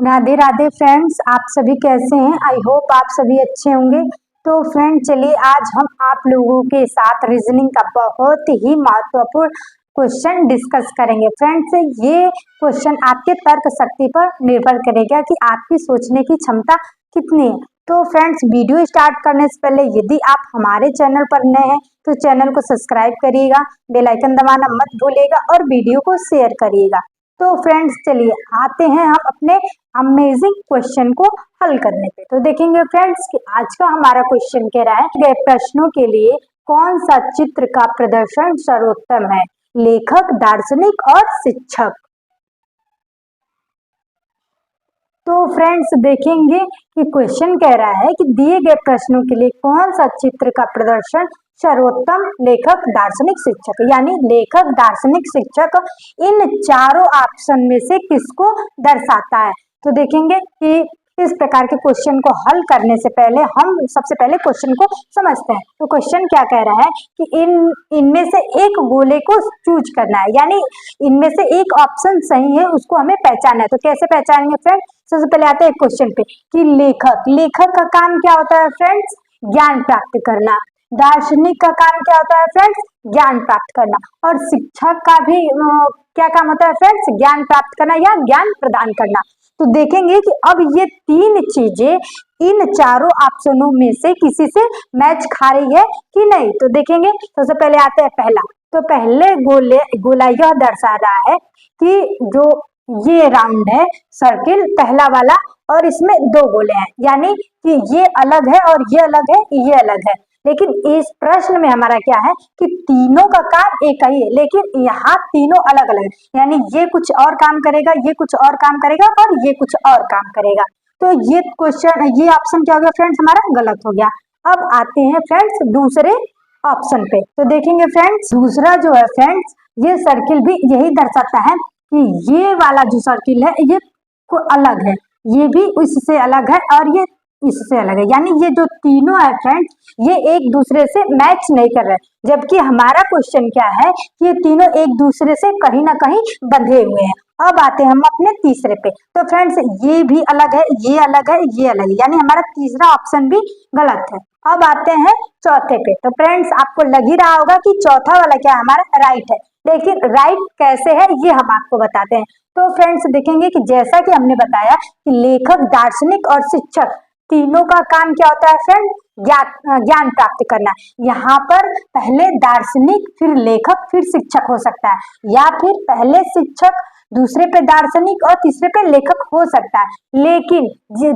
Radhe Radhe friends, आप सभी कैसे हैं। आई होप आप सभी अच्छे होंगे। तो फ्रेंड चलिए आज हम आप लोगों के साथ रीजनिंग का बहुत ही महत्वपूर्ण क्वेश्चन डिस्कस करेंगे। फ्रेंड्स ये क्वेश्चन आपके तर्क शक्ति पर निर्भर करेगा कि आपकी सोचने की क्षमता कितनी है। तो फ्रेंड्स वीडियो स्टार्ट करने से पहले यदि आप हमारे चैनल पर नए हैं तो चैनल को सब्सक्राइब करिएगा, बेल आइकन दबाना मत भूलिएगा और वीडियो को शेयर करिएगा। तो फ्रेंड्स चलिए आते हैं हम अपने अमेजिंग क्वेश्चन को हल करने पे। तो देखेंगे फ्रेंड्स कि आज का हमारा क्वेश्चन कह रहा है गए प्रश्नों के लिए कौन सा चित्र का प्रदर्शन सर्वोत्तम है, लेखक, दार्शनिक और शिक्षक। तो फ्रेंड्स देखेंगे कि क्वेश्चन कह रहा है कि दिए गए प्रश्नों के लिए कौन सा चित्र का प्रदर्शन सर्वोत्तम, लेखक, दार्शनिक, शिक्षक। यानी लेखक, दार्शनिक, शिक्षक इन चारों ऑप्शन में से किसको दर्शाता है। तो देखेंगे कि इस प्रकार के क्वेश्चन को हल करने से पहले हम सबसे पहले क्वेश्चन को समझते हैं। तो क्वेश्चन क्या कह रहा है कि इनमें से एक गोले को चूज करना है, यानी इनमें से एक ऑप्शन सही है उसको हमें पहचानना है। तो कैसे पहचानेंगे फ्रेंड, सबसे पहले आते हैं क्वेश्चन पे कि लेखक का काम क्या होता है फ्रेंड्स, ज्ञान प्राप्त करना। दार्शनिक का काम क्या होता है फ्रेंड्स, ज्ञान प्राप्त करना। और शिक्षक का भी क्या काम होता है फ्रेंड्स, ज्ञान प्राप्त करना या ज्ञान प्रदान करना। तो देखेंगे कि अब ये तीन चीजें इन चारों ऑप्शनों में से किसी से मैच खा रही है कि नहीं। तो देखेंगे सबसे पहले आते हैं पहला। तो पहले गोला यह दर्शा रहा है कि जो ये राउंड है सर्किल पहला वाला और इसमें दो गोले हैं, यानी कि ये अलग है और ये अलग है, ये अलग है। लेकिन इस प्रश्न में हमारा क्या है कि तीनों का काम एक ही है, लेकिन यहाँ तीनों अलग अलग है। यानी ये कुछ और काम करेगा, ये कुछ और काम करेगा और ये कुछ और काम करेगा। तो ये क्वेश्चन, ये ऑप्शन क्या हो गया फ्रेंड्स, हमारा गलत हो गया। अब आते हैं फ्रेंड्स दूसरे ऑप्शन पे। तो देखेंगे फ्रेंड्स दूसरा जो है फ्रेंड्स, ये सर्किल भी यही दर्शाता है कि ये वाला जो सर्किल है ये को अलग है, ये भी इससे अलग है और ये इससे अलग है। यानी ये जो तीनों है फ्रेंड्स ये एक दूसरे से मैच नहीं कर रहे, जबकि हमारा क्वेश्चन क्या है कि ये तीनों एक दूसरे से कहीं ना कहीं बंधे हुए हैं। अब आते हैं हम अपने तीसरे पे। तो फ्रेंड्स ये भी अलग है, ये अलग है, ये अलग है, यानी हमारा तीसरा ऑप्शन भी गलत है। अब आते हैं चौथे पे। तो फ्रेंड्स आपको लग ही रहा होगा कि चौथा वाला क्या हमारा राइट है, लेकिन राइट कैसे है ये हम आपको बताते हैं। तो फ्रेंड्स देखेंगे कि जैसा कि हमने बताया कि लेखक, दार्शनिक और शिक्षक तीनों का काम क्या होता है फ्रेंड, ज्ञान प्राप्त करना। यहाँ पर पहले दार्शनिक फिर लेखक फिर शिक्षक हो सकता है, या फिर पहले शिक्षक दूसरे पे दार्शनिक और तीसरे पे लेखक हो सकता है। लेकिन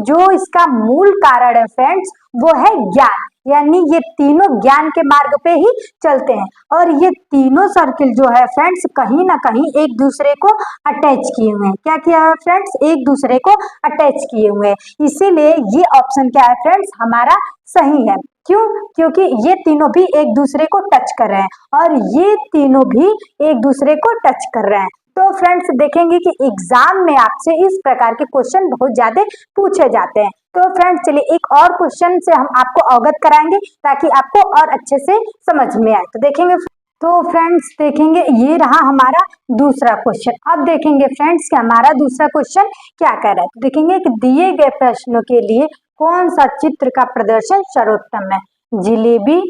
जो इसका मूल कारण है फ्रेंड्स वो है ज्ञान, यानी ये तीनों ज्ञान के मार्ग पे ही चलते हैं। और ये तीनों सर्किल जो है फ्रेंड्स कहीं ना कहीं एक दूसरे को अटैच किए हुए हैं। क्या किया है फ्रेंड्स, एक दूसरे को अटैच किए हुए हैं। इसीलिए ये ऑप्शन क्या है फ्रेंड्स, हमारा सही है। क्यों, क्योंकि ये तीनों भी एक दूसरे को टच कर रहे हैं और ये तीनों भी एक दूसरे को टच कर रहे हैं। तो फ्रेंड्स देखेंगे कि एग्जाम में आपसे इस प्रकार के क्वेश्चन बहुत ज्यादा पूछे जाते हैं। तो फ्रेंड्स चलिए एक और क्वेश्चन से हम आपको अवगत कराएंगे ताकि आपको और अच्छे से समझ में आए। तो देखेंगे, तो फ्रेंड्स देखेंगे ये रहा हमारा दूसरा क्वेश्चन। अब देखेंगे फ्रेंड्स कि हमारा दूसरा क्वेश्चन क्या कह रहा है। तो देखेंगे कि दिए गए प्रश्नों के लिए कौन सा चित्र का प्रदर्शन सर्वोत्तम है, जलेबी,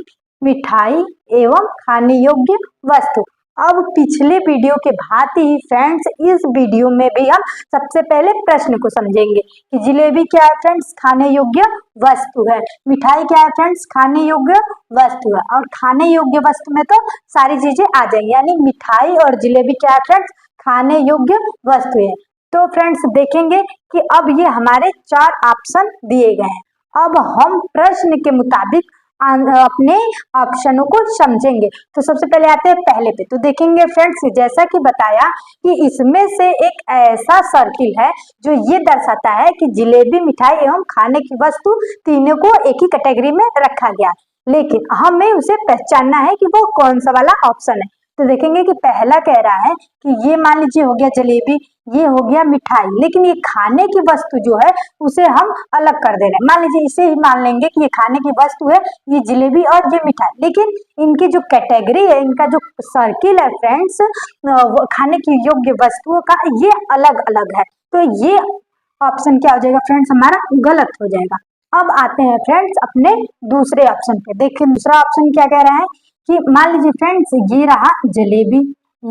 मिठाई एवं खाने योग्य वस्तु। अब पिछले वीडियो के भांति ही फ्रेंड्स इस वीडियो में भी हम सबसे पहले प्रश्न को समझेंगे कि जलेबी क्या है फ्रेंड्स, खाने योग्य वस्तु है। मिठाई क्या है फ्रेंड्स, खाने योग्य वस्तु है। और खाने योग्य वस्तु में तो सारी चीजें आ जाएंगी, यानी मिठाई और जलेबी क्या है फ्रेंड्स, खाने योग्य वस्तु है। तो फ्रेंड्स देखेंगे कि अब ये हमारे चार ऑप्शन दिए गए हैं। अब हम प्रश्न के मुताबिक अपने ऑप्शनों को समझेंगे। तो सबसे पहले आते हैं पहले पे। तो देखेंगे फ्रेंड्स जैसा कि बताया कि इसमें से एक ऐसा सर्किल है जो ये दर्शाता है कि जलेबी, मिठाई एवं खाने की वस्तु तीनों को एक ही कैटेगरी में रखा गया, लेकिन हमें उसे पहचानना है कि वो कौन सा वाला ऑप्शन है। तो देखेंगे कि पहला कह रहा है कि ये मान लीजिए हो गया जलेबी, ये हो गया मिठाई, लेकिन ये खाने की वस्तु जो है उसे हम अलग कर दे रहे हैं। मान लीजिए इसे ही मान लेंगे कि ये खाने की वस्तु है, ये जलेबी और ये मिठाई, लेकिन इनकी जो कैटेगरी है, इनका जो सर्किल है फ्रेंड्स खाने की योग्य वस्तुओं का, ये अलग अलग है। तो ये ऑप्शन क्या हो जाएगा फ्रेंड्स, हमारा गलत हो जाएगा। अब आते हैं फ्रेंड्स अपने दूसरे ऑप्शन पे। देखिए दूसरा ऑप्शन क्या कह रहा है कि मान लीजिए फ्रेंड्स ये रहा जलेबी,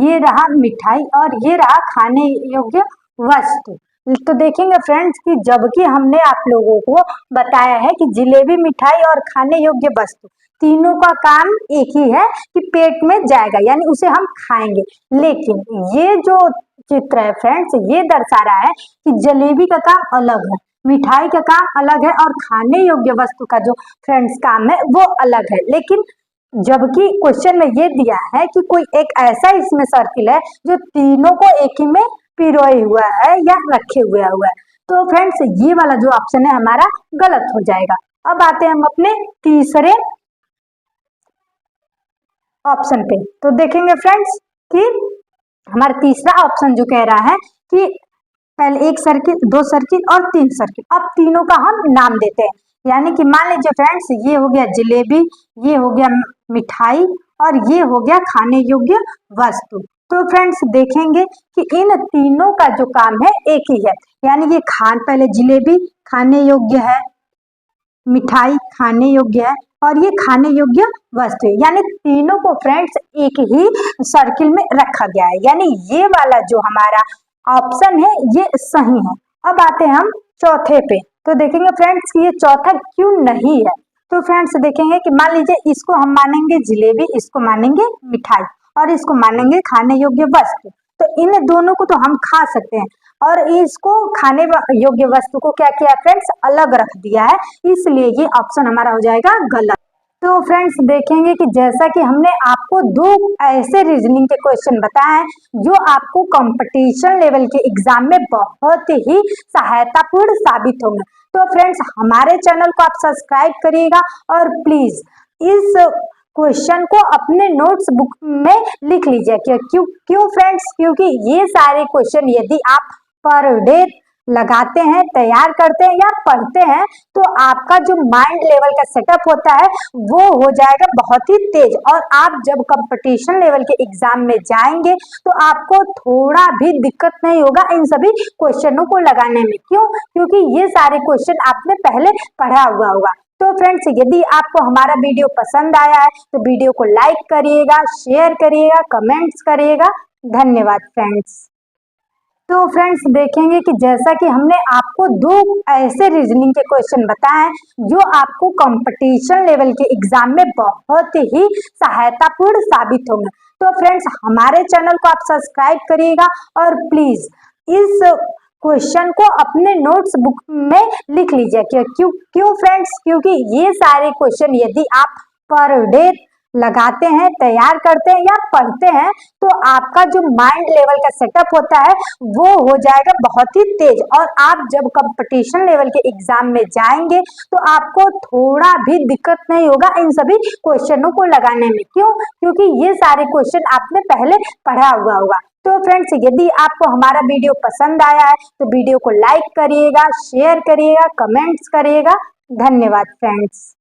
ये रहा मिठाई और ये रहा खाने योग्य वस्तु। तो देखेंगे फ्रेंड्स कि जबकि हमने आप लोगों को बताया है कि जलेबी, मिठाई और खाने योग्य वस्तु तीनों का काम एक ही है कि पेट में जाएगा, यानी उसे हम खाएंगे। लेकिन ये जो चित्र है फ्रेंड्स, ये दर्शा रहा है कि जलेबी का काम अलग है, मिठाई का काम अलग है और खाने योग्य वस्तु का जो फ्रेंड्स काम है वो अलग है। लेकिन जबकि क्वेश्चन में ये दिया है कि कोई एक ऐसा इसमें सर्किल है जो तीनों को एक ही में पिरोए हुआ है या रखे हुआ है, तो फ्रेंड्स ये वाला जो ऑप्शन है हमारा गलत हो जाएगा। अब आते हैं हम अपने तीसरे ऑप्शन पे। तो देखेंगे फ्रेंड्स कि हमारा तीसरा ऑप्शन जो कह रहा है कि पहले एक सर्किल, दो सर्किल और तीन सर्किल, अब तीनों का हम नाम देते हैं। यानी कि मान लीजिए फ्रेंड्स ये हो गया जलेबी, ये हो गया मिठाई और ये हो गया खाने योग्य वस्तु। तो फ्रेंड्स देखेंगे कि इन तीनों का जो काम है एक ही है, यानी ये पहले जलेबी खाने योग्य है, मिठाई खाने योग्य है और ये खाने योग्य वस्तु है, यानी तीनों को फ्रेंड्स एक ही सर्किल में रखा गया है, यानी ये वाला जो हमारा ऑप्शन है ये सही है। अब आते हैं हम चौथे पे। तो देखेंगे फ्रेंड्स कि ये चौथा क्यों नहीं है। तो फ्रेंड्स देखेंगे कि मान लीजिए इसको हम मानेंगे जलेबी, इसको मानेंगे मिठाई और इसको मानेंगे खाने योग्य वस्तु, तो इन दोनों को तो हम खा सकते हैं और इसको खाने योग्य वस्तु को क्या किया फ्रेंड्स, अलग रख दिया है, इसलिए ये ऑप्शन हमारा हो जाएगा गलत। तो फ्रेंड्स देखेंगे कि जैसा कि हमने आपको दो ऐसे रीजनिंग के क्वेश्चन बताए हैं जो आपको कंपटीशन लेवल के एग्जाम में बहुत ही सहायतापूर्ण साबित होंगे। तो फ्रेंड्स हमारे चैनल को आप सब्सक्राइब करिएगा और प्लीज इस क्वेश्चन को अपने नोट्स बुक में लिख लीजिए। क्यों फ्रेंड्स, क्योंकि ये सारे क्वेश्चन यदि आप पर डे लगाते हैं, तैयार करते हैं या पढ़ते हैं तो आपका जो माइंड लेवल का सेटअप होता है वो हो जाएगा बहुत ही तेज, और आप जब कंपटीशन लेवल के एग्जाम में जाएंगे तो आपको थोड़ा भी दिक्कत नहीं होगा इन सभी क्वेश्चनों को लगाने में। क्यों? क्योंकि ये सारे क्वेश्चन आपने पहले पढ़ा हुआ होगा। तो फ्रेंड्स यदि आपको हमारा वीडियो पसंद आया है तो वीडियो को लाइक करिएगा, शेयर करिएगा, कमेंट्स करिएगा। धन्यवाद फ्रेंड्स। तो फ्रेंड्स देखेंगे कि जैसा कि हमने आपको दो ऐसे रीजनिंग के क्वेश्चन बताए हैं जो आपको कंपटीशन लेवल के एग्जाम में बहुत ही सहायतापूर्ण साबित होंगे। तो फ्रेंड्स हमारे चैनल को आप सब्सक्राइब करिएगा और प्लीज इस क्वेश्चन को अपने नोट्स बुक में लिख लीजिए। क्यों फ्रेंड्स, क्योंकि ये सारे क्वेश्चन यदि आप पर डे लगाते हैं, तैयार करते हैं या पढ़ते हैं तो आपका जो माइंड लेवल का सेटअप होता है वो हो जाएगा बहुत ही तेज, और आप जब कंपटीशन लेवल के एग्जाम में जाएंगे तो आपको थोड़ा भी दिक्कत नहीं होगा इन सभी क्वेश्चनों को लगाने में। क्यों? क्योंकि ये सारे क्वेश्चन आपने पहले पढ़ा हुआ होगा। तो फ्रेंड्स यदि आपको हमारा वीडियो पसंद आया है तो वीडियो को लाइक करिएगा, शेयर करिएगा, कमेंट्स करिएगा। धन्यवाद फ्रेंड्स।